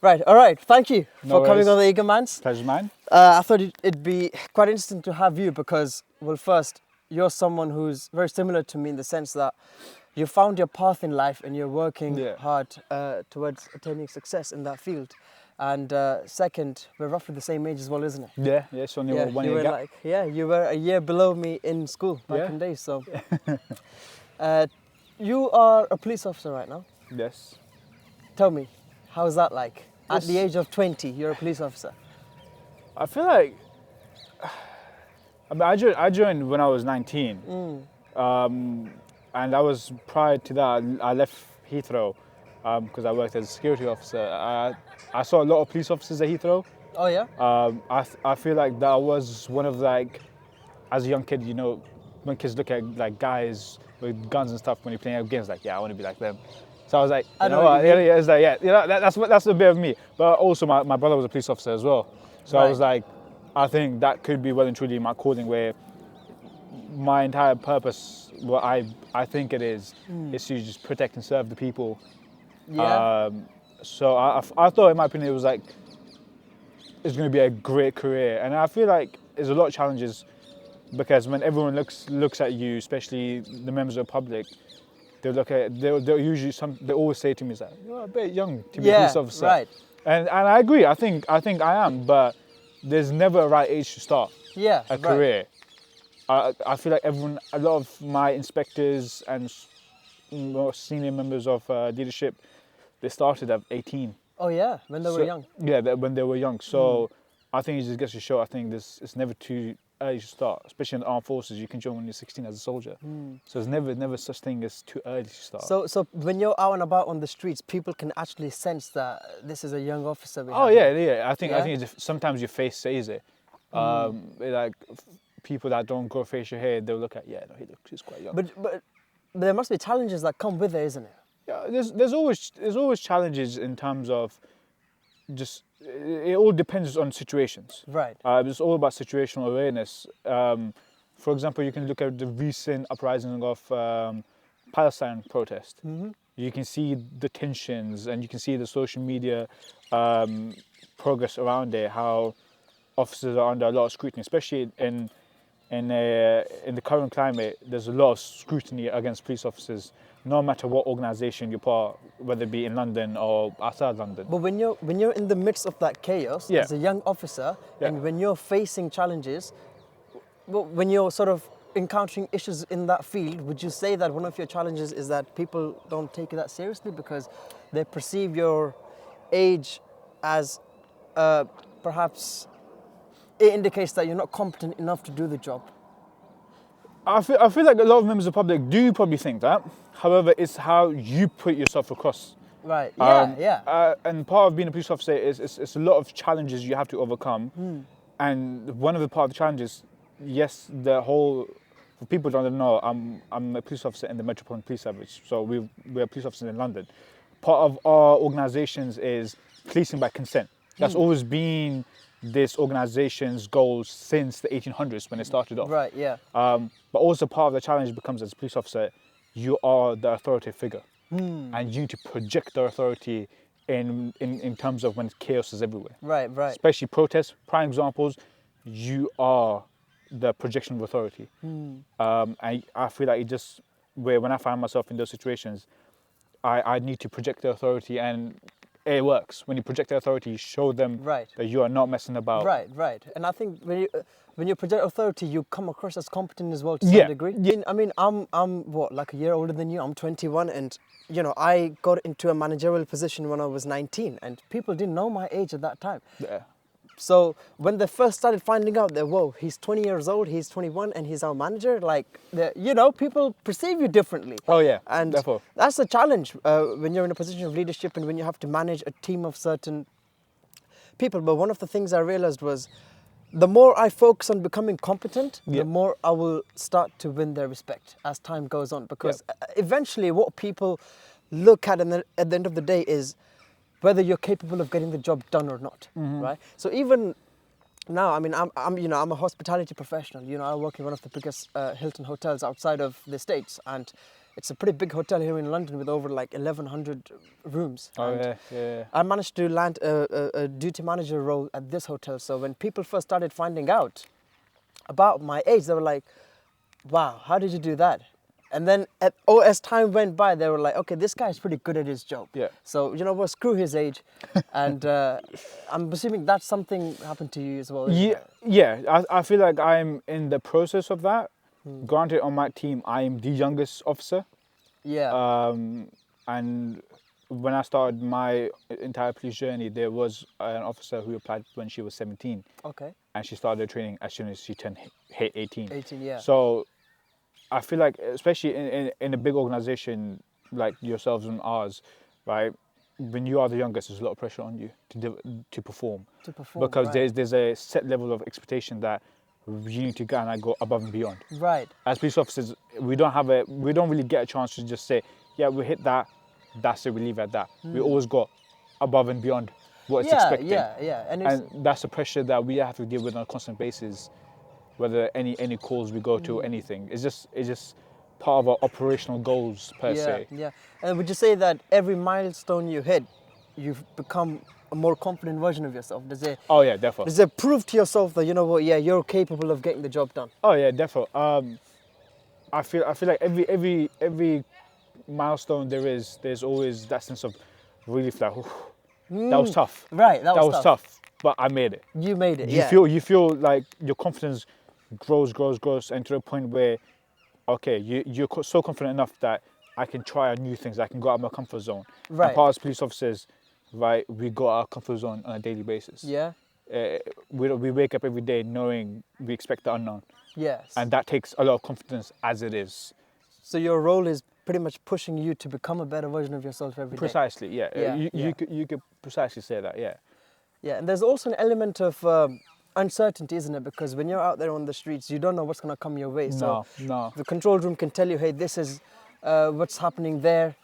Right, all right. Thank you No for coming worries. on the Eagermans. Pleasure mine. I thought it'd be quite interesting to have you because, well, first, you're someone who's very similar to me in the sense that you found your path in life and you're working Yeah. hard towards attaining success in that field. And second, we're roughly the same age as well, isn't it? Yeah, it's only Yeah, one you year were gap. you were a year below me in school back Yeah. in days. So, you are a police officer right now. Yes. Tell me, how's that like? At the It's- age of 20, you're a police officer. I feel like I joined when I was 19, and that was prior to that. I left Heathrow because I worked as a security officer. I saw a lot of police officers at Heathrow. Oh yeah. I feel like that was one of like, as a young kid, you know, when kids look at like guys with guns and stuff when you're playing games, like yeah, I want to be like them. So I was like, I you know know what what, you mean. yeah, it's like yeah, you know, that's a bit of me. But also my brother was a police officer as well, so I Right. was like, I think that could be well and truly my calling, where my entire purpose, what I think it is to just protect and serve the people. Yeah. So I thought, in my opinion, it was like, it's going to be a great career, and I feel like there's a lot of challenges because when everyone looks at you, especially the members of the public, they'll usually they always say to me, like, you're a bit young to be a police officer. Right. And I agree. I think I am, but there's never a right age to start Yeah. a right. career. I feel like a lot of my inspectors and more senior members of leadership, they started at 18. Oh yeah, when they were young. Yeah, when they were young. So I think it just gets to show. I think it's never too early to start, especially in the armed forces. You can join when you're 16 as a soldier. So there's never such thing as too early to start. So when you're out and about on the streets, people can actually sense that this is a young officer. Oh yeah. I think Yeah? sometimes your face says it. Like people that don't grow facial hair, they'll look at he's quite young. But there must be challenges that come with it, isn't it? Yeah, there's always challenges in terms of just it all depends on situations. Right. It's all about situational awareness. For example, you can look at the recent uprising of Palestine protest. You can see the tensions and you can see the social media progress around it. How officers are under a lot of scrutiny, especially in the current climate. There's a lot of scrutiny against police officers, no matter what organisation you're part, whether it be in London or outside London. But when you're in the midst of that chaos Yeah. as a young officer, Yeah. and when you're facing challenges, when you're sort of encountering issues in that field, would you say that one of your challenges is that people don't take it that seriously because they perceive your age as perhaps it indicates that you're not competent enough to do the job? I feel like a lot of members of the public do probably think that. However, it's how you put yourself across. Right. Yeah. And part of being a police officer is it's a lot of challenges you have to overcome. And one of the part of the challenges, yes, for people who don't know, I'm a police officer in the Metropolitan Police Service. So we're police officers in London. Part of our organisations is policing by consent. That's always been this organisation's goals since the 1800s when it started off. Right. Yeah. But also part of the challenge becomes, as a police officer, you are the authoritative figure. And you need to project the authority in terms of when chaos is everywhere. Right. Right. Especially protests, prime examples, you are the projection of authority. And I feel like when I find myself in those situations, I need to project the authority, and it works. When you project the authority, you show them Right. that you are not messing about. Right. And I think when you project authority, you come across as competent as well to some degree. Yeah. I mean, I'm what, like a year older than you. I'm 21, and I got into a managerial position when I was 19, and people didn't know my age at that time. Yeah. So when they first started finding out that, whoa, he's 20 years old, he's 21, and he's our manager, people perceive you differently. Oh yeah, And therefore. that's a challenge when you're in a position of leadership and when you have to manage a team of certain people. But one of the things I realized was the more I focus on becoming competent, the more I will start to win their respect as time goes on. Because eventually what people look at at the end of the day is whether you're capable of getting the job done or not, right? So even now, I mean, I'm a hospitality professional. I work in one of the biggest Hilton hotels outside of the States, and It's a pretty big hotel here in London with over like 1,100 rooms. Oh And yeah, yeah. I managed to land a duty manager role at this hotel. So when people first started finding out about my age, they were like, wow, how did you do that? And then as time went by, they were like, okay, this guy's pretty good at his job. Yeah. So, you know what, screw his age. And I'm assuming that's something happened to you as well. isn't Yeah, it? yeah. I feel like I'm in the process of that. Granted, on my team, I am the youngest officer. Yeah. And when I started my entire police journey, there was an officer who applied when she was 17, Okay. and she started training as soon as she turned hit 18. 18, yeah. So I feel like, especially in a big organization like yourselves and ours, right? When you are the youngest, there's a lot of pressure on you to perform. To perform, Because right. there's a set level of expectation that you need to go above and beyond. Right. As police officers, we don't really get a chance to just say, yeah, we hit that, that's it, we leave it at that. We always go above and beyond what it's expected. Yeah. And that's the pressure that we have to deal with on a constant basis, whether any calls we go to, anything. It's just part of our operational goals per se. Yeah. And would you say that every milestone you hit, you've become a more confident version of yourself? Oh yeah, definitely. Does it prove to yourself that, you know what, yeah, you're capable of getting the job done? Oh yeah, definitely. I feel like every milestone there's always that sense of relief, like, that was tough. Right, that was tough, but I made it. You made it, You feel like your confidence grows, and to the point where, okay, you're so confident enough that I can try new things. I can go out of my comfort zone. Right. And part as police officers, right, we go out of our comfort zone on a daily basis. Yeah. We wake up every day knowing we expect the unknown, Yes. and that takes a lot of confidence as it is. So your role is pretty much pushing you to become a better version of yourself every day. Precisely, yeah. Yeah, You could precisely say that, yeah. Yeah, and there's also an element of uncertainty, isn't it? Because when you're out there on the streets, you don't know what's going to come your way. So No. the control room can tell you, hey, this is what's happening there,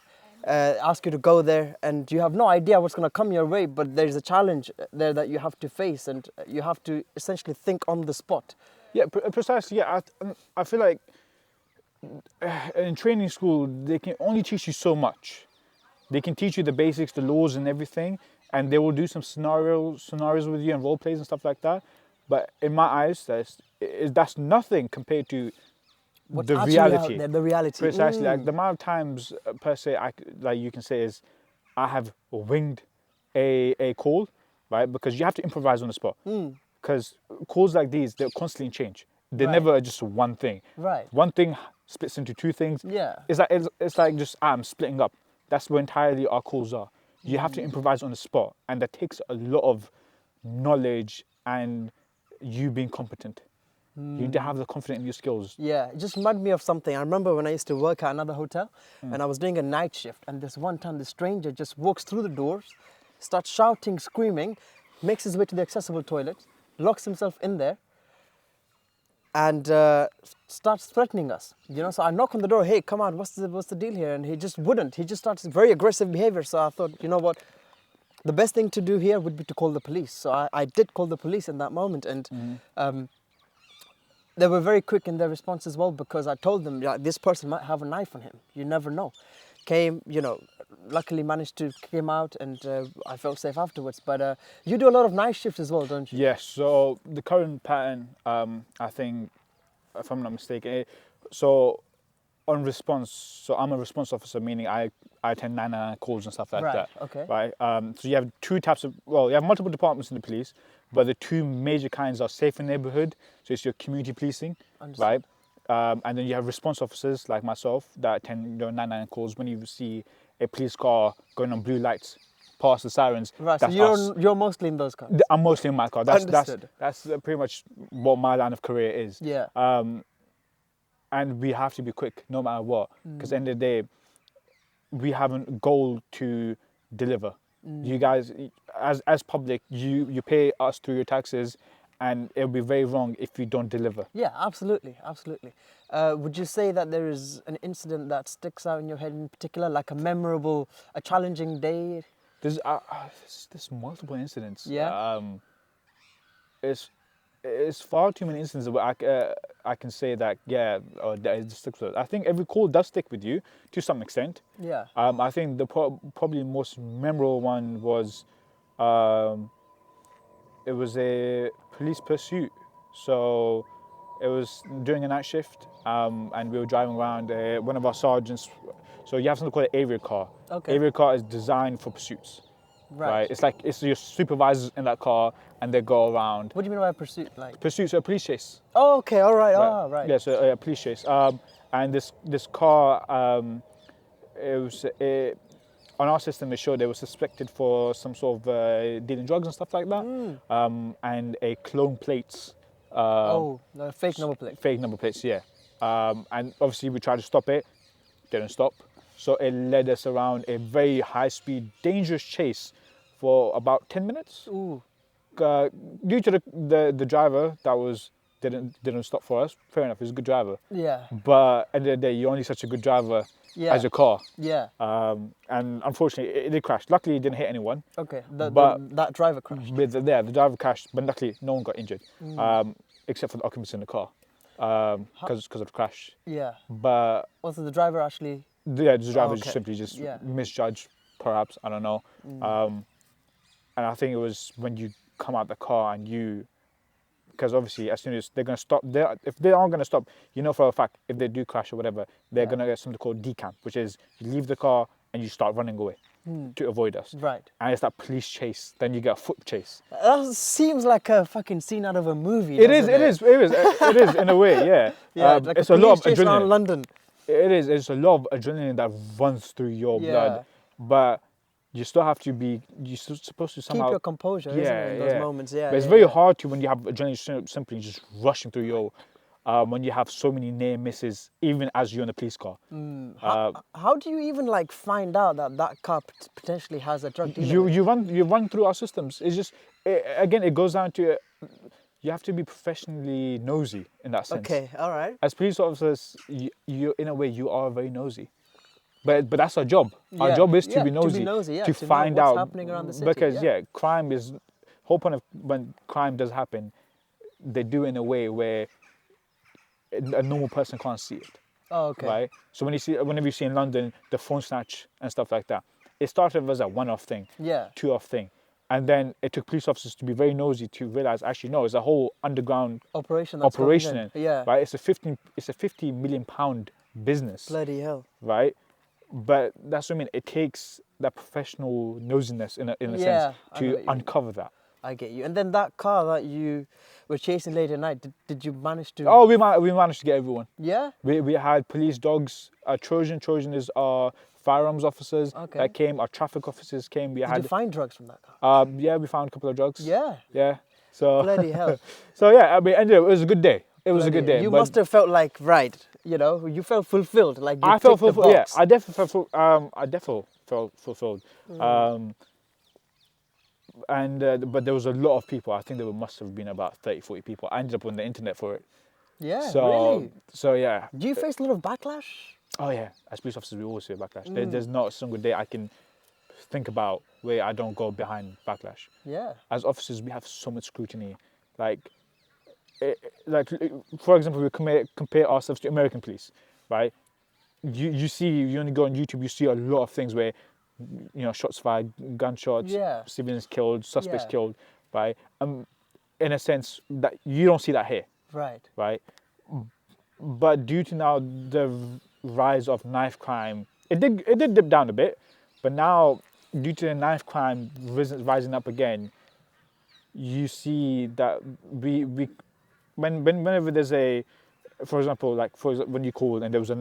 ask you to go there, and you have no idea what's going to come your way, but there's a challenge there that you have to face, and you have to essentially think on the spot. Yeah, precisely, yeah. I feel like in training school, they can only teach you so much. They can teach you the basics, the laws and everything, and they will do some scenarios with you and role plays and stuff like that. But in my eyes, that's nothing compared to What's the actually reality. out there, the reality. Precisely, like the amount of times per se, like you can say is, I have winged a call, right? Because you have to improvise on the spot. Because calls like these, they're constantly change. They're Right. never just one thing. Right. One thing splits into two things. Yeah. It's like just I'm splitting up. That's what entirely our calls are. You have to improvise on the spot, and that takes a lot of knowledge and you being competent. You need to have the confidence in your skills. Yeah, it just reminded me of something. I remember when I used to work at another hotel and I was doing a night shift, and this one time the stranger just walks through the doors, starts shouting, screaming, makes his way to the accessible toilet, locks himself in there, and starts threatening us. You know, so I knock on the door, hey, come on, what's the deal here? And he just wouldn't. He just starts very aggressive behavior. So I thought, you know what? The best thing to do here would be to call the police. So I did call the police in that moment, and they were very quick in their response as well, because I told them, yeah, this person might have a knife on him. You never know. Came, you know, luckily managed to came out, and I felt safe afterwards. But you do a lot of night shifts as well, don't you? Yes, so the current pattern, I think, if I'm not mistaken, so on response, so I'm a response officer, meaning I attend 999 calls and stuff like Right, that. okay. Right. So you have two types of, you have multiple departments in the police, but the two major kinds are safe in neighborhood, so it's your community policing, Understood. right? And then you have response officers like myself that attend 999 calls when you see a police car going on blue lights past the sirens. Right, That's so us. you're mostly in those cars. I'm mostly in my car. Understood. That's pretty much what my line of career is. Yeah. And we have to be quick no matter what, because at the end of the day, we have a goal to deliver. You guys, as public, you pay us through your taxes, and it'll be very wrong if you don't deliver. Yeah, absolutely. Would you say that there is an incident that sticks out in your head in particular, like a memorable, a challenging day? There's multiple incidents. Yeah. It's it's far too many instances where I can say that, yeah, that is sticks with it. I think every call does stick with you to some extent. Yeah. I think the probably most memorable one was, it was a police pursuit. So it was during a night shift, and we were driving around. One of our sergeants. So you have something called an area car. Okay. Area car is designed for pursuits. Right. It's like it's your supervisors in that car, and they go around. What do you mean by pursuit? Like Pursuits are police chase. Oh, okay. All right. Right. Oh, right. Yeah, so police chase. And this car, it was on our system. It showed they were suspected for some sort of dealing drugs and stuff like that. And a clone plates. Oh, no, fake number plate. Fake number plates, yeah. And obviously we tried to stop it, didn't stop. So it led us around a very high-speed, dangerous chase for about 10 minutes. Ooh. Due to the driver that didn't stop for us. Fair enough, he's a good driver. Yeah. But at the end of the day, you're only such a good driver as your car. Yeah. And unfortunately, it did crash. Luckily, it didn't hit anyone. Okay. That driver crashed. The driver crashed, but luckily, no one got injured, except for the occupants in the car, because of the crash. Yeah. But Also, the driver actually. yeah, the driver okay. simply just Yeah. misjudged, perhaps. I don't know. And I think it was when you come out the car and because obviously as soon as they're going to stop, if they aren't going to stop, you know for a fact, if they do crash or whatever, they're going to get something called decamp, which is you leave the car and you start running away to avoid us. Right. And it's that police chase. Then you get a foot chase. That seems like a fucking scene out of a movie. It is in a way, yeah. Yeah, like it's a a lot of police chase around adrenaline. London. It is. It's a lot of adrenaline that runs through your blood, but you still have to be. You're supposed to somehow keep your composure, isn't it, in those moments? Yeah. But it's very hard to when you have adrenaline simply just rushing through your. When you have so many near misses, even as you're in a police car. How do you even like find out that car potentially has a drug dealer? You run through our systems. It's just again it goes down to. You have to be professionally nosy in that sense. Okay, all right. As police officers, you in a way you are very nosy, but that's our job. Our job is to be nosy, to find know what's out happening around the city. because crime is whole point of when crime does happen, they do it in a way where a normal person can't see it. Oh, okay. Right. So whenever you see in London the phone snatch and stuff like that, it started as a one-off thing, two-off thing. And then it took police officers to be very nosy to realize actually no, it's a whole underground operation. Yeah. Right. It's a 50 million pound business. Bloody hell. Right. But that's what I mean. It takes that professional nosiness in a sense to uncover that. I get you. And then that car that you were chasing late at night, did you manage to? Oh, we managed to get everyone. Yeah. We had police dogs. Trojan is our firearms officers that came. Our traffic officers came. Did you find drugs from that car? Yeah, we found a couple of drugs. Yeah. Yeah. So. Bloody hell. So yeah, I mean, anyway, it was a good day. It was a good day. You must have felt like you felt fulfilled. Like you I felt ticked the fulfilled. Yeah, box. I definitely felt fulfilled. But there was a lot of people. I think there must have been about 30, 40 people. I ended up on the internet for it. Yeah, so, really? So yeah. Do you face a lot of backlash? Oh yeah, as police officers we always face backlash. There's not a single day I can think about where I don't go behind backlash. Yeah. As officers we have so much scrutiny. Like for example, we compare ourselves to American police, right? You only go on YouTube, you see a lot of things where, shots fired, gunshots, civilians killed, suspects killed, right? In a sense that you don't see that here. Right. Right. But due to now the rise of knife crime, it did dip down a bit, but now due to the knife crime rising up again, you see that whenever there's for example, when you call and there was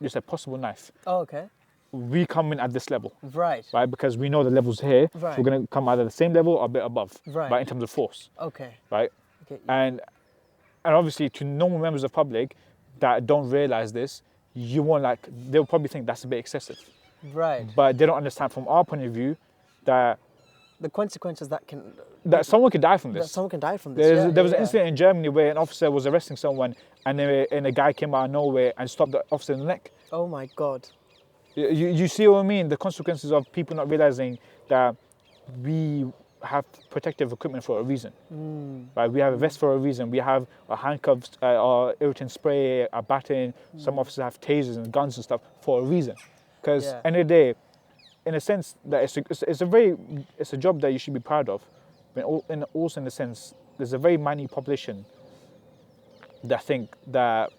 just a possible knife. Oh, okay. We come in at this level. Right. Right, because we know the levels here. Right. So we're gonna come either the same level or a bit above. Right. Right, in terms of force. Okay. Right. Okay. And obviously to normal members of the public that don't realise this, they'll probably think that's a bit excessive. Right. But they don't understand from our point of view that the consequences that someone could die from this. That someone can die from this. There was an incident in Germany where an officer was arresting someone and a guy came out of nowhere and stopped the officer in the neck. Oh my God. You see what I mean? The consequences of people not realising that we have protective equipment for a reason. Right? We have a vest for a reason. We have our handcuffs, our irritant spray, our baton. Some officers have tasers and guns and stuff for a reason. Because end of the day, in a sense, that it's a job that you should be proud of. But also in the sense, there's a very minute population that think that,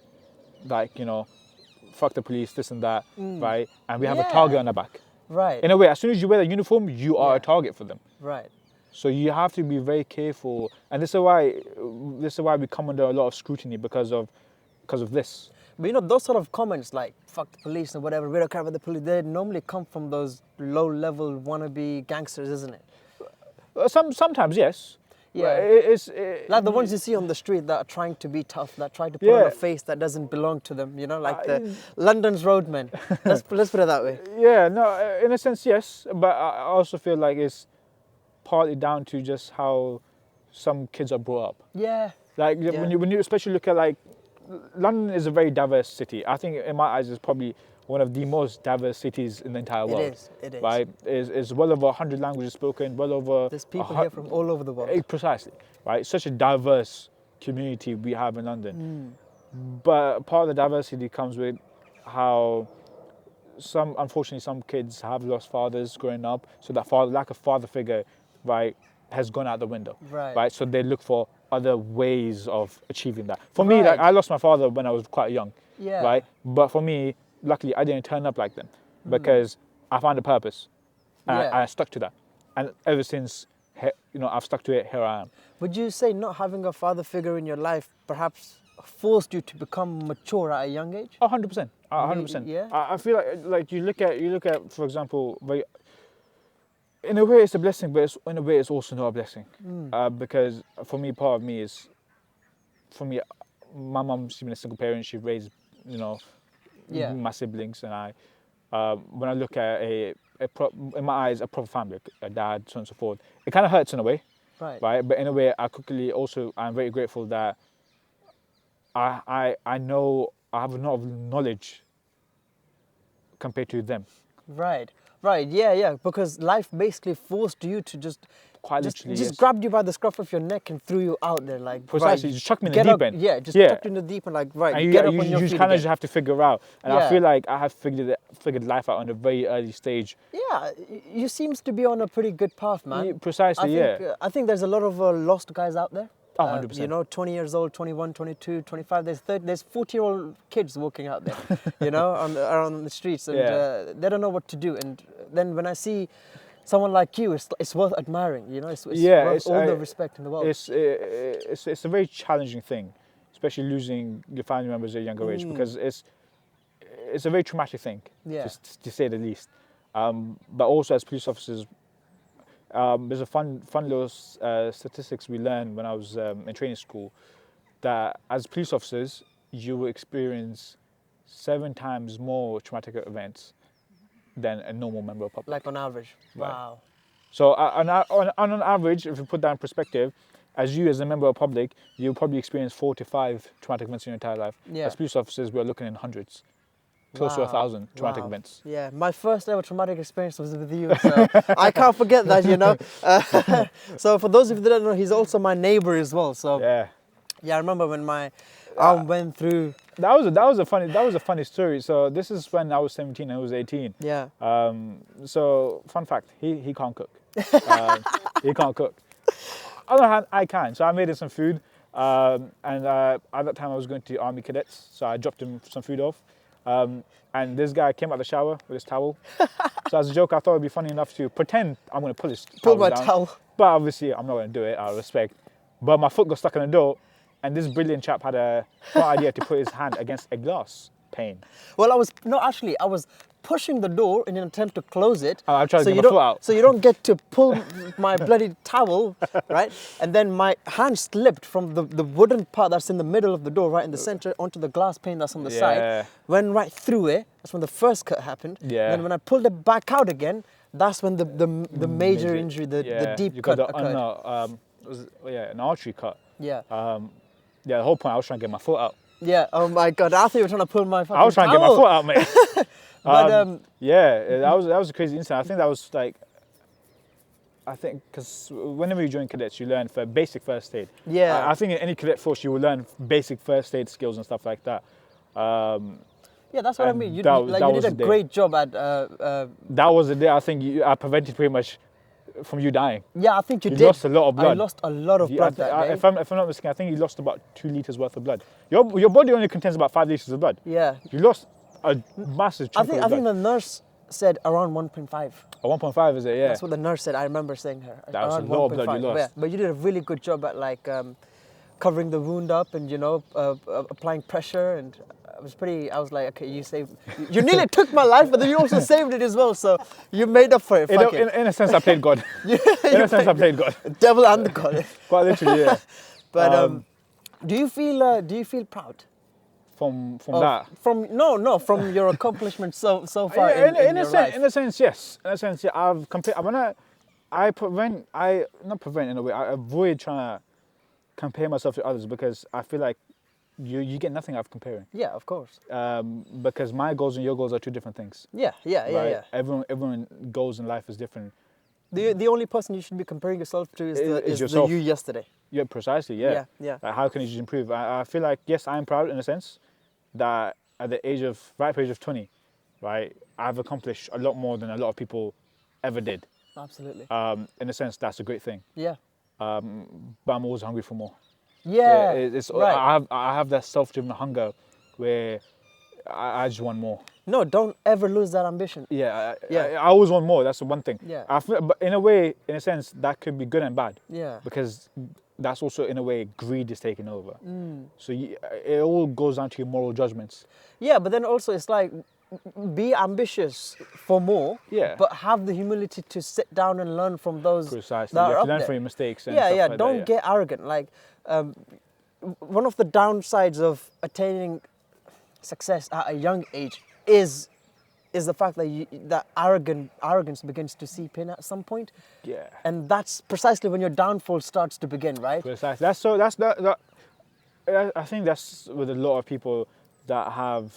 like, you know, fuck the police, this and that, right? And we have a target on our back. Right. In a way, as soon as you wear the uniform, you are a target for them. Right. So you have to be very careful, and this is why we come under a lot of scrutiny because of this. But you know, those sort of comments like "fuck the police" and whatever, we don't care about the police, they normally come from those low-level wannabe gangsters, isn't it? Sometimes, yes. Yeah. It's like the ones you see on the street that are trying to be tough, that try to put on a face that doesn't belong to them. You know, like the London's roadmen. let's put it that way. Yeah. No. In a sense, yes. But I also feel like it's partly down to just how some kids are brought up. Yeah. Like when you especially look at, like, London is a very diverse city. I think in my eyes it's probably one of the most diverse cities in the entire world. It is. Right? It's well over 100 languages spoken, well over... There's people here from all over the world. Precisely. Right? Such a diverse community we have in London. But part of the diversity comes with how unfortunately some kids have lost fathers growing up, so that lack of father figure, right, has gone out the window. Right? So they look for other ways of achieving that. For me, like, I lost my father when I was quite young. Yeah. Right? But for me, luckily, I didn't turn up like them because I found a purpose and I stuck to that. And ever since, you know, I've stuck to it, here I am. Would you say not having a father figure in your life perhaps forced you to become mature at a young age? 100%. 100%. Yeah. I feel like you look at, for example, in a way it's a blessing, but in a way it's also not a blessing. Because for me, part of me is, my mum's been a single parent. She raised, you know, my siblings, and I. When I look at in my eyes, a proper family, a dad, so on and so forth, it kind of hurts in a way, right? But in a way, I'm very grateful that I know I have a lot of knowledge compared to them. Right, yeah, because life basically forced you to just grabbed you by the scruff of your neck and threw you out there, like, precisely, just chucked me in the deep end. Yeah, just chucked you in the deep end, like, and get up on your feet. You kind of just have to figure out, and I feel like I have figured life out on a very early stage. Yeah, you seems to be on a pretty good path, man. Precisely, I think there's a lot of lost guys out there. 100%. You know, 20 years old, 21, 22, 25, there's 40-year-old kids walking out there, you know, around the streets, and they don't know what to do. And then when I see someone like you, it's worth admiring, you know, it's worth all the respect in the world. It's a very challenging thing, especially losing your family members at a younger age, because it's a very traumatic thing, to say the least. But also as police officers, there's a fun little statistics we learned when I was in training school, that as police officers, you will experience 7 times more traumatic events than a normal member of public. Like on average. Right. Wow. So on an average, if you put that in perspective, as a member of public, you'll probably experience 4 to 5 traumatic events in your entire life. Yeah. As police officers, we're looking in hundreds. Close to 1,000 traumatic events. Yeah, my first ever traumatic experience was with you, so I can't forget that, you know. So for those of you that don't know, he's also my neighbor as well. So yeah, I remember when my arm went through. That was a funny story. So this is when I was 17, I was 18. Yeah. So fun fact, he can't cook. He can't cook. On the other hand, I can. So I made him some food, and at that time I was going to Army Cadets, so I dropped him some food off. And this guy came out of the shower with his towel. So as a joke, I thought it'd be funny enough to pretend I'm going to pull my towel. But obviously, I'm not going to do it out of respect. But my foot got stuck in the door, and this brilliant chap had a smart idea to put his hand against a glass pane. Well, I was pushing the door in an attempt to close it. I tried to get my foot out. So you don't get to pull my bloody towel, right? And then my hand slipped from the wooden part that's in the middle of the door, right in the center, onto the glass pane that's on the side. Went right through it. That's when the first cut happened. Yeah. And then when I pulled it back out again, that's when the major injury, the deep cut occurred. An artery cut. Yeah. The whole point, I was trying to get my foot out. Yeah, oh my God, I thought you were trying to pull my fucking towel. I was trying to get my foot out, mate. But that was a crazy incident. I think that was like, I think because whenever you join cadets, you learn for basic first aid. Yeah. I think in any cadet force, you will learn basic first aid skills and stuff like that. Yeah, that's what I and mean. You, that- like, that you was did a the day. great job at. That was the day I think I prevented pretty much from you dying. Yeah, I think you You did. lost a lot of blood. I lost a lot of blood that day. If I'm not mistaken, I think you lost about 2 liters worth of blood. Your body only contains about 5 liters of blood. Yeah. You lost a massive chunk I of think blood. the nurse said around 1.5. 1.5 is it? Yeah. That's what the nurse said. I remember saying her. That was a around lot of blood you 1.5. lost. Yeah, but you did a really good job at like covering the wound up and applying pressure, and I was like, okay, you nearly took my life, but then you also saved it as well. So you made up for it. Fuck it. In a sense, I played God. In a sense, I played God. Devil and the God. Quite literally, yeah. But do you feel proud? From that. From your accomplishments so far Yeah, in your life. in a sense, yes. In a sense, yeah. I've compared. I avoid trying to compare myself to others because I feel like you get nothing out of comparing. Yeah, of course. Because my goals and your goals are two different things. Yeah. Right? Everyone goals in life is different. The only person you should be comparing yourself to is yourself. the you yesterday. Yeah, precisely. Yeah. Yeah. Like, how can you just improve? I feel like yes, I'm proud in a sense that at the age of 20, right, I've accomplished a lot more than a lot of people ever did. Absolutely. In a sense, that's a great thing. Yeah. But I'm always hungry for more. Yeah. It's right. I have that self-driven hunger where I just want more. No, don't ever lose that ambition. Yeah. Yeah. I always want more. That's the one thing. Yeah. I feel, but in a sense, that could be good and bad. Yeah. Because that's also in a way greed is taking over. So it all goes down to your moral judgments. Yeah, but then also it's like be ambitious for more. Yeah. But have the humility to sit down and learn from those. Precisely. That You are have up to learn there. from your mistakes. And Yeah, stuff yeah. like Don't that, get arrogant. Like one of the downsides of attaining success at a young age is the fact that arrogance begins to seep in at some point. Yeah. And that's precisely when your downfall starts to begin, right? Precisely. I think that's with a lot of people that have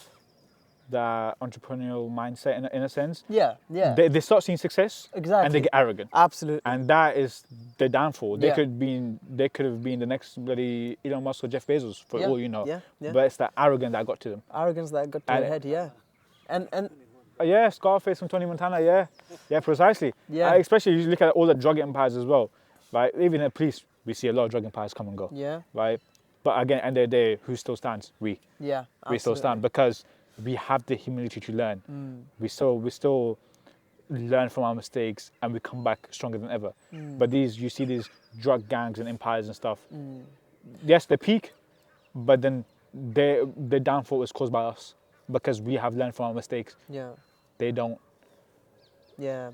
that entrepreneurial mindset in a sense. Yeah. They start seeing success. Exactly. And they get arrogant. Absolutely. And that is the downfall. They Yeah. could have been the next bloody Elon Musk or Jeff Bezos for all you know. Yeah. But it's that arrogance that got to them. Arrogance that got to And- your head, yeah. And Yeah, Scarface from Tony Montana, yeah, precisely. Yeah. Especially you look at all the drug empires as well, right? Even the police, we see a lot of drug empires come and go, yeah, right? But again, end of the day, who still stands? We yeah, still stand absolutely. because we have the humility to learn. We still learn from our mistakes and we come back stronger than ever. But you see these drug gangs and empires and stuff. Yes, they peak, but then their downfall is caused by us because we have learned from our mistakes. Yeah. They don't. Yeah.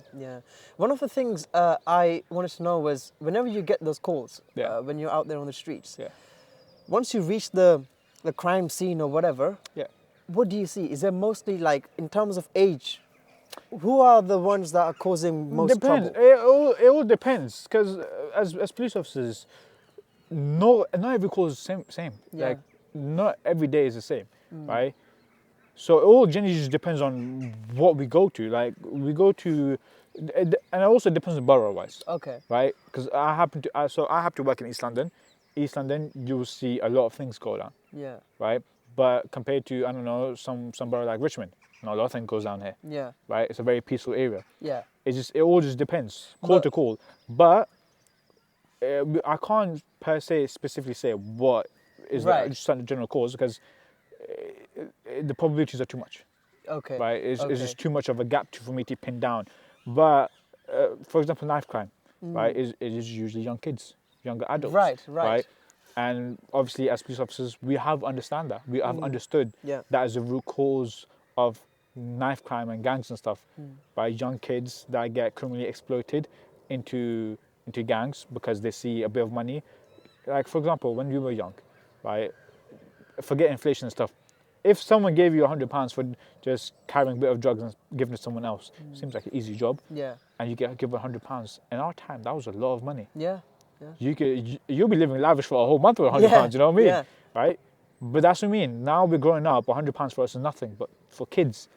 One of the things I wanted to know was whenever you get those calls, Yeah. when you're out there on the streets, Yeah. once you reach the crime scene or whatever, Yeah. what do you see? Is there mostly like in terms of age? Who are the ones that are causing most Depends. trouble? It all depends because as police officers, not every call is the same. Yeah. Like not every day is the same, right? So it all generally just depends on what we go to. Like we go to, and it also depends on borough-wise, Okay. right? Because I have to work in East London. East London, you will see a lot of things go down, Yeah. right? But compared to I don't know some borough like Richmond, not a lot of things goes down here, Yeah. right? It's a very peaceful area. Yeah. It all just depends, call But- to call. But I can't per se specifically say what is Right. the just general cause because the probabilities are too much, Okay. right? It's Okay. just too much of a gap for me to pin down. But for example, knife crime, right? It is usually young kids, younger adults, Right. And obviously, as police officers, we have understand that we have understood Yeah. that is the root cause of knife crime and gangs and stuff by young kids that get criminally exploited into gangs because they see a bit of money. Like for example, when we were young, right? Forget inflation and stuff. If someone gave you £100 for just carrying a bit of drugs and giving it to someone else, seems like an easy job, Yeah. and you get given £100. In our time, that was a lot of money. Yeah. You'll be living lavish for a whole month with £100. Yeah, You know what I mean? yeah. Right? But that's what I mean. Now we're growing up, £100 for us is nothing. But for kids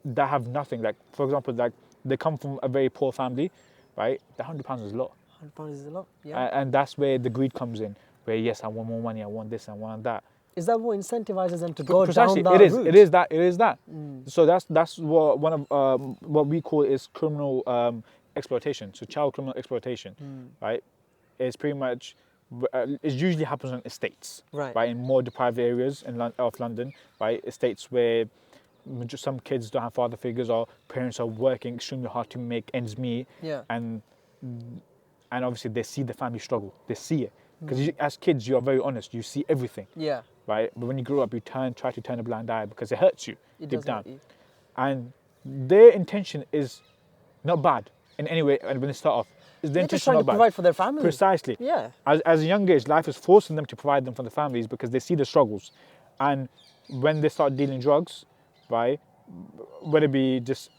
that have nothing, like for example, like they come from a very poor family, right? The £100 is a lot. £100 is a lot. Yeah. And that's where the greed comes in, where yes, I want more money, I want this, I want that. Is that what incentivizes them to go Precisely, down that route? it is that. So that's what one of what we call is criminal exploitation. So child criminal exploitation, right? It's pretty much it usually happens on estates, Right. in more deprived areas of London, right? Estates where some kids don't have father figures or parents are working extremely hard to make ends meet, Yeah. and obviously they see the family struggle, they see it because as kids you are very honest, you see everything. Yeah. Right, but when you grow up, you try to turn a blind eye because it hurts you It deep does down. hurt you. And their intention is not bad in any way. And when they start off, is the They're just intention trying not to bad? provide for their family. Precisely. Yeah. As a young age, life is forcing them to provide them for the families because they see the struggles, and when they start dealing drugs, right, whether it be just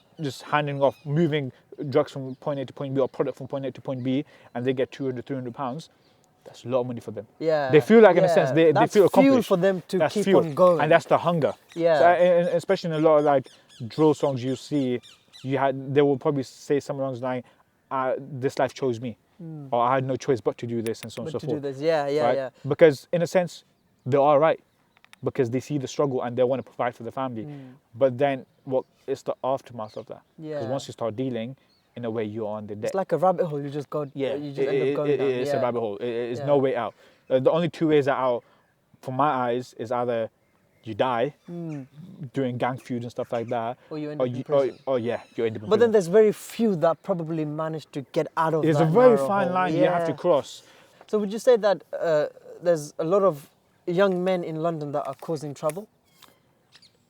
handing off, moving drugs from point A to point B or product from point A to point B, and they get 200, 300 pounds. That's a lot of money for them. Yeah. They feel like, in a sense, they that's feel accomplished. fuel for them to That's keep fuel. on going. And that's the hunger. Yeah. So, especially in a lot of like drill songs you see, they will probably say something along the line, this life chose me. Or I had no choice but to do this, and so on and so to forth. do this. Yeah, yeah, right? yeah. Because in a sense, they are right. Because they see the struggle and they want to provide for the family. But then what is the aftermath of that? Because Yeah. once you start dealing, in a way you're on the debt. It's like a rabbit hole. You just go. Yeah, You just end up going down. it's yeah. a rabbit hole. It's Yeah. no way out. The only two ways out, from my eyes, is either you die doing gang feuds and stuff like that, Or you end up in prison. or yeah, you end up in But then prison. there's very few that probably manage to get out of There's that a very narrow fine hole. line you have to Yeah. cross. So would you say that there's a lot of young men in London that are causing trouble?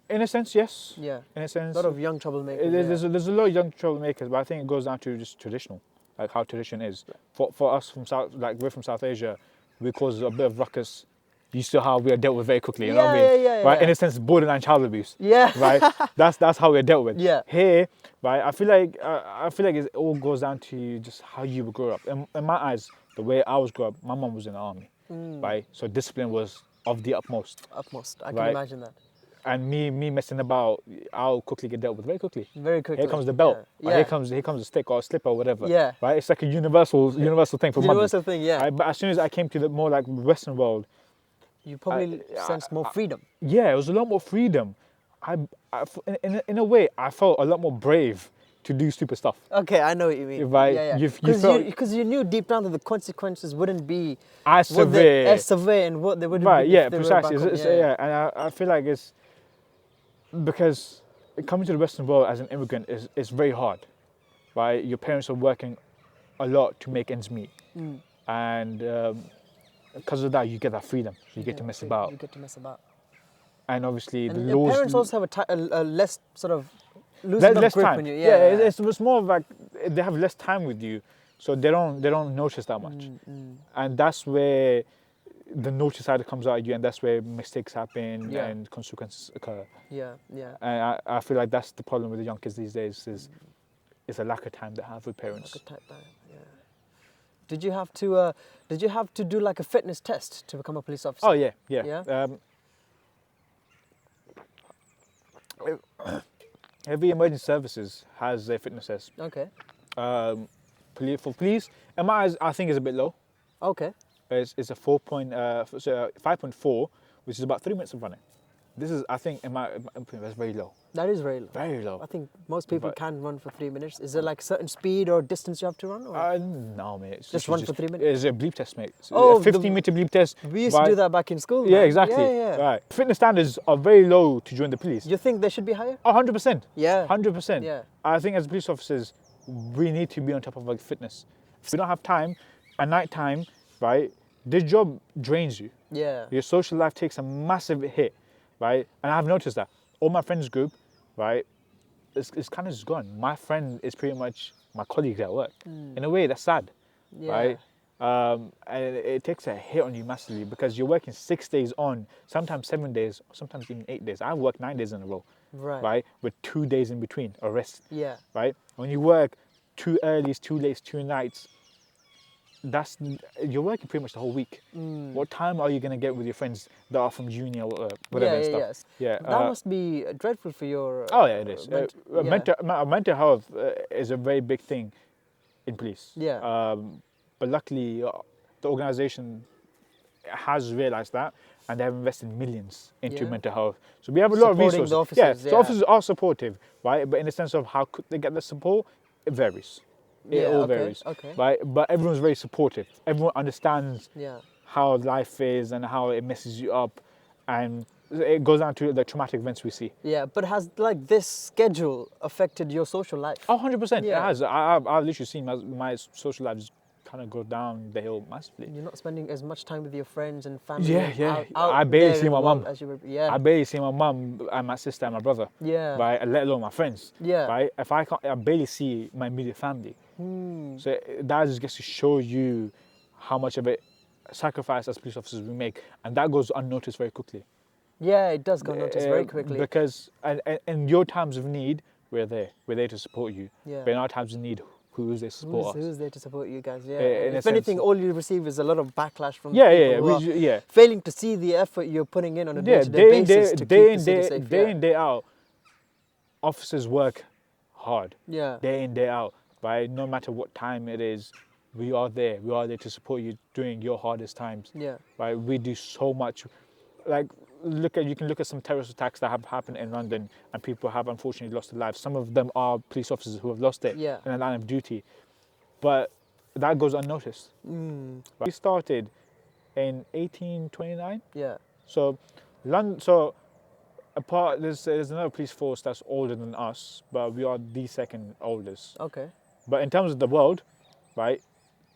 In a sense, yes. Yeah. In a sense, A lot of young troublemakers. there's a lot of young troublemakers, but I think it goes down to just traditional, like how tradition is. For us from South, like we're from South Asia, we cause a bit of ruckus. You see how we are dealt with very quickly. You know what I mean? Yeah, right. yeah. In a sense, borderline child abuse. Yeah. Right. That's how we're dealt with. Yeah. Here, right. I feel like it all goes down to just how you were grow up. In my eyes, the way I was grown up, my mum was in the army. Right. So discipline was of the utmost. Utmost. I can Right. imagine that. And me messing about, I'll quickly get dealt with very quickly. Very quickly. Here comes the belt. Yeah. Or here comes the stick or a slipper or whatever. Yeah. Right. It's like a universal thing for Universal mothers. thing, yeah. Right? But as soon as I came to the more like Western world, You probably sense more freedom. yeah, it was a lot more freedom. In a way, I felt a lot more brave to do stupid stuff. Okay, I know what you mean. Right, Yeah, yeah. you felt- Because you knew deep down that the consequences wouldn't be As what severe. as severe and what they would Right, be. yeah, if they were precisely. back home. Yeah, and I feel like it's because coming to the Western world as an immigrant is very hard. Right, your parents are working a lot to make ends meet, and because of that, you get that freedom. So you get to mess about, You get to mess about. and obviously And the your laws. parents also have a less sort of losing of less grip time. on you. Yeah, it's more of like they have less time with you, so they don't notice that much, and that's where the naughty side comes out of you, and that's where mistakes happen Yeah. and consequences occur. Yeah, yeah. And I feel like that's the problem with the young kids these days is a lack of time they have with parents. Like a type down, yeah. Did you have to do like a fitness test to become a police officer? Oh yeah. Yeah? Every emergency services has a fitness test. Okay. For police, in my eyes, I think it's a bit low. Okay. It's a 5.4, which is about 3 minutes of running. This is, I think, in my opinion, that's very low. That is very low. Very low. I think most people But- can run for 3 minutes. Is there like a certain speed or distance you have to run? Or? No, mate. It's Just literally run for 3 minutes? It's a bleep test, mate. It's Oh, a 15-meter bleep test. We used to do that back in school. Yeah, man. exactly. Yeah, yeah. Right. Fitness standards are very low to join the police. You think they should be higher? 100%. Yeah. 100%. Yeah. I think as police officers, we need to be on top of like fitness. If we don't have time, at night time, right, this job drains you. Yeah. Your social life takes a massive hit, right? And I've noticed that. All my friends group, right, it's kind of just gone. My friend is pretty much my colleague at work. In a way, that's sad, Yeah. right? And it takes a hit on you massively because you're working 6 days on, sometimes 7 days, sometimes even 8 days. I work 9 days in a row, Right. with 2 days in between, a rest, Yeah. right? When you work 2 earlys, 2 lates, 2 nights, you're working pretty much the whole week. What time are you going to get with your friends that are from uni or whatever and stuff? Yes. Yeah, That must be dreadful for your. Oh yeah, it is. yeah. Mental health is a very big thing in police. Yeah. But luckily, the organisation has realised that, and they have invested millions into Yeah. mental health. So we have a lot of Supporting resources. the officers, So yeah. officers are supportive, right? But in the sense of how quick they get the support, it varies. It Yeah, all okay, varies, okay. right? But everyone's very supportive. Everyone understands Yeah. how life is and how it messes you up, and it goes down to the traumatic events we see. Yeah, but has like this schedule affected your social life? Oh, 100%. It Yeah. has. I've literally seen my social life just kind of go down the hill massively. You're not spending as much time with your friends and family. Yeah, and yeah. Out I barely there see in the my world mum. as you were. Yeah. I barely see my mum and my sister and my brother. Yeah. Right, let alone my friends. Yeah. Right, if I can't, I barely see my immediate family. Hmm. So that just gets to show you how much of a sacrifice as police officers we make, and that goes unnoticed very quickly. Yeah, it does go noticed very quickly. Because in your times of need, we're there. We're there to support you. Yeah. But in our times of need, who's there to support us? Who's there to support you guys? Yeah. In And a if anything, sense. all you receive is a lot of backlash from Yeah, people yeah, who are yeah. failing to see the effort you're putting in on a Yeah, day-to-day basis to keep the city safe. day Yeah. in, day out, officers work hard. Yeah. Day in, day out, right? No matter what time it is, we are there. We are there to support you during your hardest times. Yeah. Right? We do so much. Like, you can look at some terrorist attacks that have happened in London, and people have unfortunately lost their lives. Some of them are police officers who have lost it Yeah. in the line of duty, but that goes unnoticed. Mm. We started in 1829. Yeah. So, London. So, apart there's another police force that's older than us, but we are the second oldest. Okay. But in terms of the world, right,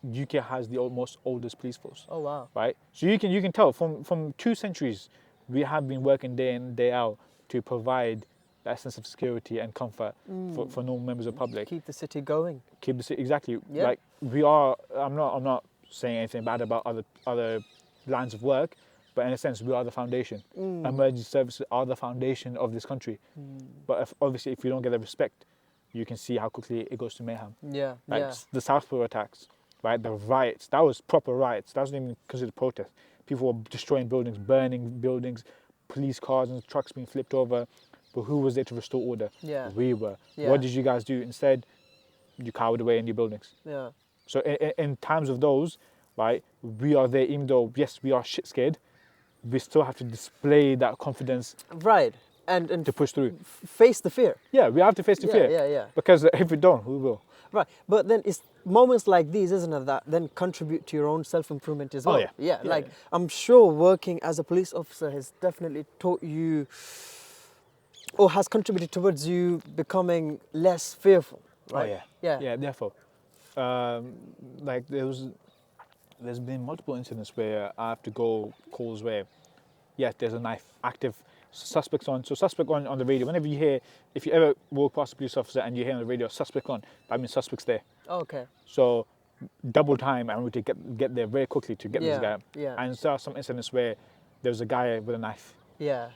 UK has the most oldest police force. Oh wow. Right. So you can tell from 2 centuries, we have been working day in day out to provide that sense of security and comfort for normal members of the public. Keep the city going. Keep the city exactly. Yeah. Like we are. I'm not saying anything bad about other lines of work, but in a sense, we are the foundation. Emergency services are the foundation of this country. But obviously, if you don't get the respect, you can see how quickly it goes to mayhem. Yeah. Like Yeah. the Southport attacks, right? The riots, that was proper riots. That wasn't even considered protest. People were destroying buildings, burning buildings, police cars and trucks being flipped over. But who was there to restore order? Yeah. We were. Yeah. What did you guys do? Instead, you cowered away in your buildings. Yeah. So in times of those, right, we are there, even though, yes, we are shit scared, we still have to display that confidence Right. And to push through. face the fear. Yeah, we have to face the Yeah, fear. yeah, yeah. Because if we don't, who will? Right. But then it's moments like these, isn't it, that then contribute to your own self-improvement as well. Oh, yeah. Yeah. Yeah, Like yeah. I'm sure working as a police officer has definitely taught you or has contributed towards you becoming less fearful. Right? Oh, yeah. Yeah. Yeah, therefore. Like there's been multiple incidents where I have to go calls where, yes, there's a knife, active suspects on. So suspect on the radio. Whenever you hear, if you ever walk past a police officer and you hear on the radio, suspect on, that means suspect's there. Okay. So double time and we need to get there very quickly to get this guy. Yeah. And there are some incidents where there's a guy with a knife Yeah.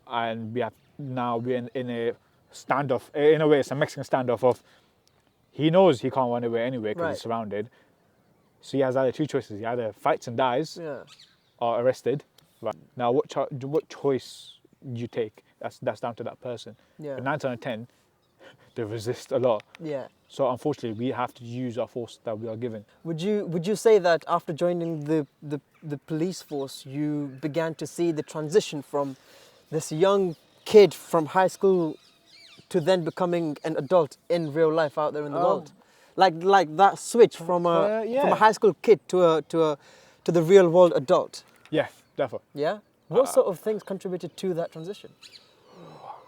and we're in a standoff. In a way, it's a Mexican standoff of he knows he can't run away anyway because Right. he's surrounded. So he has either two choices. He either fights and dies Yeah. or arrested. Right. Now, what choice you take, that's down to that person. Yeah. But 9 out of 10, they resist a lot. Yeah. So unfortunately, we have to use our force that we are given. Would you say that after joining the police force, you began to see the transition from this young kid from high school to then becoming an adult in real life out there in the world? Like that switch from a high school kid to the real world adult. Yeah, definitely. Yeah. What sort of things contributed to that transition?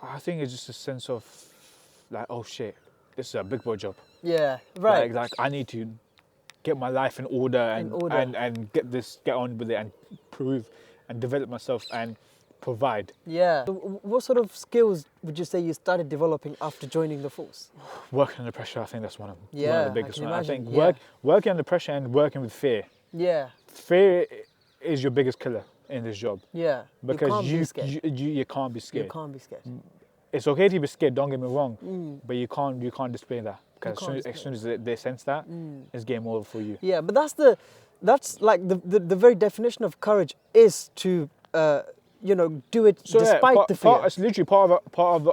I think it's just a sense of like, oh shit, this is a big boy job. Yeah. Right. Like I need to get my life in order and get on with it and prove and develop myself and provide. Yeah. So what sort of skills would you say you started developing after joining the force? Working under pressure, I think that's one of Yeah, the biggest I can ones. I think imagine, working under pressure and working with fear. Yeah. Fear is your biggest killer in this job. Yeah. Because you can't be scared. you can't be scared. You can't be scared. It's okay to be scared, don't get me wrong, but you can't display that. Because can't as soon as they sense that, it's game over for you. Yeah, but that's like the very definition of courage is to do it despite the fear. It's literally part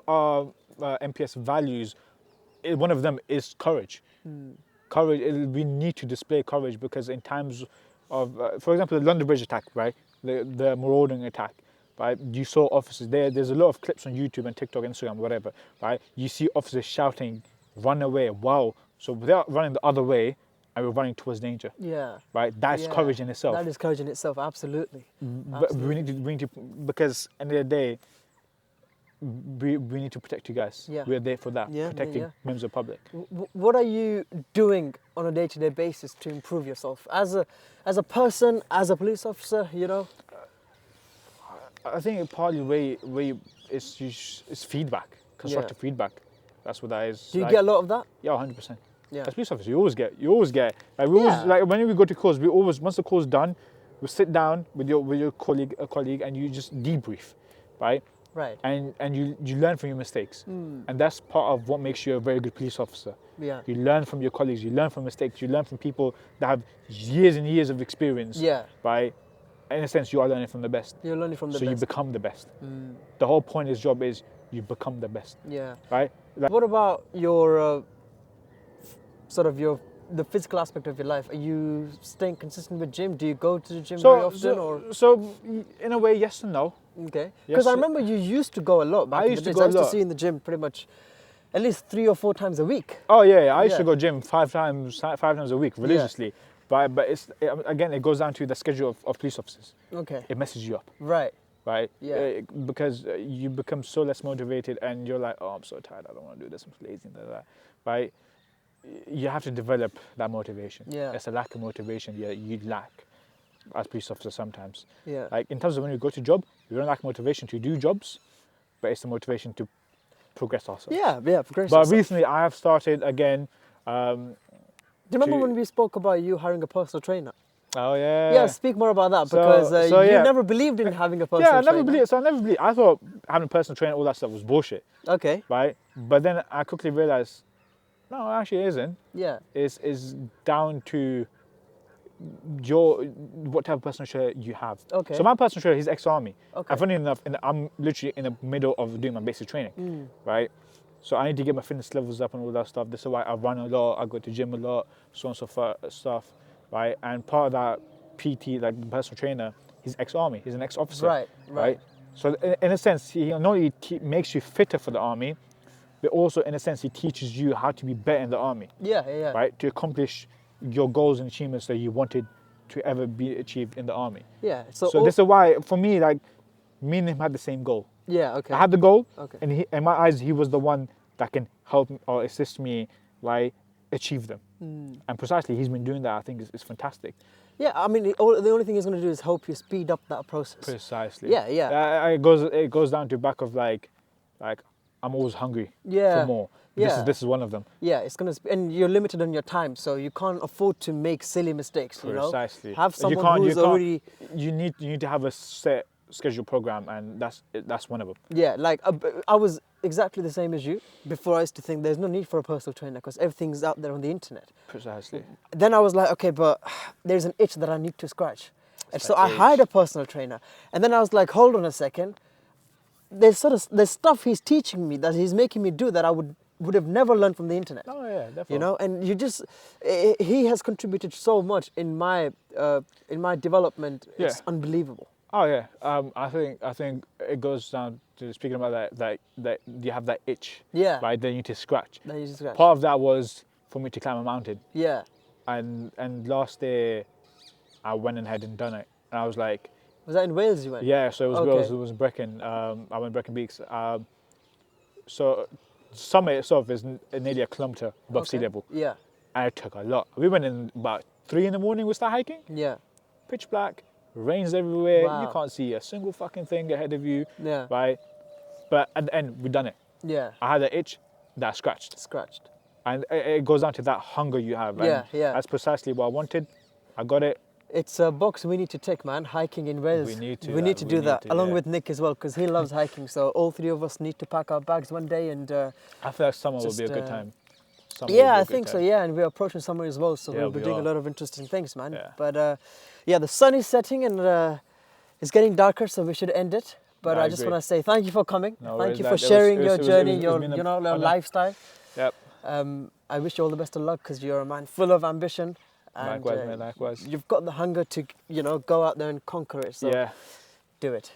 of MPS values. One of them is courage. courage. We need to display courage because in times of, for example, the London Bridge attack, right? The marauding attack, right? You saw officers there. There's a lot of clips on YouTube and TikTok, Instagram, whatever, right? You see officers shouting, "Run away!" Wow. So they're running the other way, and we're running towards danger. Yeah. Right. That's Yeah. courage in itself. That is courage in itself. Absolutely. But we need to, because end of the day, we need to protect you guys. Yeah. We're there for that, Yeah, protecting yeah. members of the public. What are you doing on a day-to-day basis to improve yourself as a person, as a police officer? You know. I think partly way it's feedback, constructive feedback. That's what that is. Do you get a lot of that? Yeah, 100%. Yeah. As police officers, you always get. Like we always, like when we go to calls, we always, once the call's done, we sit down with your colleague, and you just debrief, right? Right. And you learn from your mistakes, and that's part of what makes you a very good police officer. Yeah. You learn from your colleagues, you learn from mistakes, you learn from people that have years and years of experience. Yeah. Right. In a sense, you are learning from the best. You're learning from the so best. you become the best. The whole point of this job is you become the best. Yeah. Right. Like, What about your the physical aspect of your life? Are you staying consistent with gym? Do you go to the gym very often? So in a way, yes and no. Okay. Because I remember you used to go a lot back in the days. I used to see you in the gym pretty much at least 3 or 4 times a week. Oh yeah. I used to go gym five times a week religiously. Yeah. But it's, again, it goes down to the schedule of police officers. Okay. It messes you up. Right. Right? Yeah. Because you become so less motivated and you're like, oh, I'm so tired, I don't want to do this, I'm lazy, and that. Right? You have to develop that motivation. Yeah. It's a lack of motivation you lack as police officers sometimes. Yeah. Like in terms of when you go to job, we don't lack motivation to do jobs, but it's the motivation to progress ourselves. Yeah, progress. But recently I have started again. Do you remember when we spoke about you hiring a personal trainer? Oh yeah. Yeah, speak more about that because you never believed in having a personal trainer. Yeah, I never believed. So I never believed. I thought having a personal trainer, all that stuff was bullshit. Okay. Right. But then I quickly realized, no, actually it isn't. Yeah. It's down to what type of personal trainer you have. Okay. So my personal trainer, he's ex-army. Okay. And funny enough, I'm literally in the middle of doing my basic training. Right. So I need to get my fitness levels up and all that stuff. This is why I run a lot, I go to gym a lot, so on and so forth stuff, right? And part of that PT, like the personal trainer, he's ex-army, he's an ex-officer, right? So in a sense, he not only makes you fitter for the army, but also in a sense, he teaches you how to be better in the army. Yeah. Right? To accomplish your goals and achievements that you wanted to ever be achieved in the army. Yeah. So this is why, for me, like, me and him had the same goal. Yeah, okay. I had the goal, okay. And in my eyes, he was the one that can help or assist me, like, achieve them. And precisely, he's been doing that. I think is fantastic. Yeah, I mean, the only thing he's going to do is help you speed up that process. Precisely. Yeah. It goes down to back of like I'm always hungry for more. Yeah. This is one of them. Yeah, it's gonna, and you're limited on your time, so you can't afford to make silly mistakes. Precisely. You know, have someone who's already. You need to have a set schedule program, and that's one of them. Yeah, like I was exactly the same as you. Before I used to think there's no need for a personal trainer because everything's out there on the internet. Precisely. Then I was like, okay, but there's an itch that I need to scratch, and so I hired a personal trainer. And then I was like, hold on a second. There's stuff he's teaching me that he's making me do that I would have never learned from the internet. Oh yeah, definitely. You know, and he has contributed so much in my development. Yeah. It's unbelievable. Oh yeah, I think it goes down to speaking about that you have that itch. Yeah. Right, then you need to scratch. Part of that was for me to climb a mountain. Yeah. And last day, I went ahead and done it, and I was like. Was that in Wales you went? Yeah, so it was Wales. It was Brecon. I went Brecon Beaks. So summit itself is nearly a kilometre above sea level. Yeah. And it took a lot. We went in about 3 a.m. We started hiking. Yeah. Pitch black, rains everywhere. Wow. You can't see a single fucking thing ahead of you. Yeah. Right. But at the end, we done it. Yeah. I had an itch that I scratched. And it goes down to that hunger you have. Yeah, yeah. That's precisely what I wanted. I got it. It's a box we need to tick, man. Hiking in Wales. We need to. We need to do that along yeah. with Nick as well, because he loves hiking. So all 3 of us need to pack our bags one day and. I feel like summer will be a good time. Yeah, I think so. Yeah, and we're approaching summer as well, so we'll be doing a lot of interesting things, man. Yeah. But yeah, the sun is setting and it's getting darker, so we should end it. But I just want to say thank you for coming. Thank you for sharing your journey, your lifestyle. Yep. I wish you all the best of luck because you're a man full of ambition. And, Likewise, mate, likewise. You've got the hunger to, go out there and conquer it. So Yeah. do it.